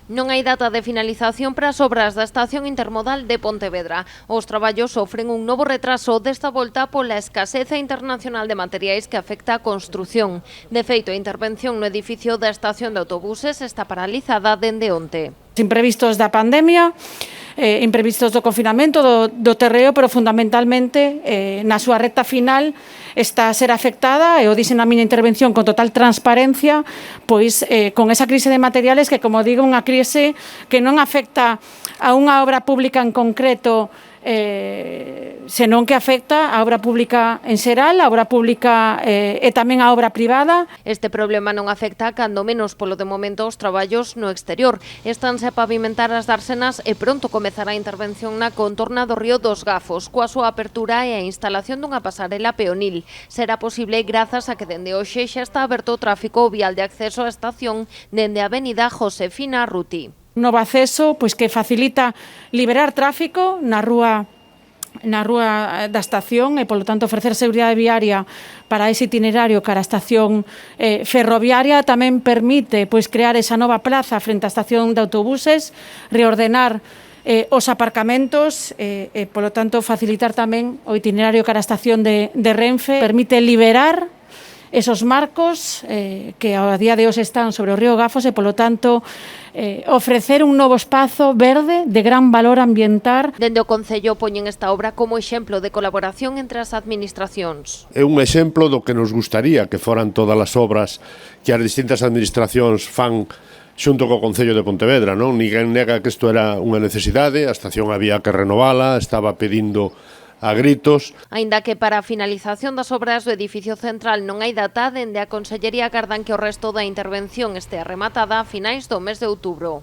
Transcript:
Non hai data de finalización para as obras da estación intermodal de Pontevedra. Os traballos sofren un novo retraso desta volta pola escaseza internacional de materiais que afecta a construción. De feito, a intervención no edificio da estación de autobuses está paralizada dende onte. Imprevistos da pandemia, imprevistos do confinamento, do terreo, pero fundamentalmente na súa recta final está a ser afectada, e o dixen na miña intervención con total transparencia, pois con esa crise de materiales que, como digo, unha crise que non afecta a unha obra pública en concreto, senón que afecta a obra pública en xeral, a obra pública e tamén a obra privada. Este problema non afecta, cando menos polo de momento, os traballos no exterior. Estanse a pavimentar as dársenas e pronto comezará a intervención na contorna do río dos Gafos, coa súa apertura e a instalación dunha pasarela peonil. Será posible grazas a que dende hoxe xa está aberto o tráfico vial de acceso á estación dende a avenida Josefina Ruti. Novo acceso pois que facilita liberar tráfico na rúa da estación e, polo tanto, ofrecer seguridade viaria para ese itinerario cara a estación ferroviaria. Tamén permite pois crear esa nova plaza frente á estación de autobuses, reordenar os aparcamentos e, polo tanto, facilitar tamén o itinerario cara a estación de Renfe. Permite liberar esos marcos que a día de hoxe están sobre o río Gafos e, polo tanto, ofrecer un novo espazo verde de gran valor ambiental. Dende o Concello poñen esta obra como exemplo de colaboración entre as administracións. É un exemplo do que nos gustaría que foran todas as obras que as distintas administracións fan xunto co Concello de Pontevedra, non? Ninguén nega que isto era unha necesidade, a estación había que renovala, estaba pedindo a gritos. Aínda que para a finalización das obras do edificio central non hai data, dende a Consellería agardan que o resto da intervención estea rematada a finais do mes de outubro.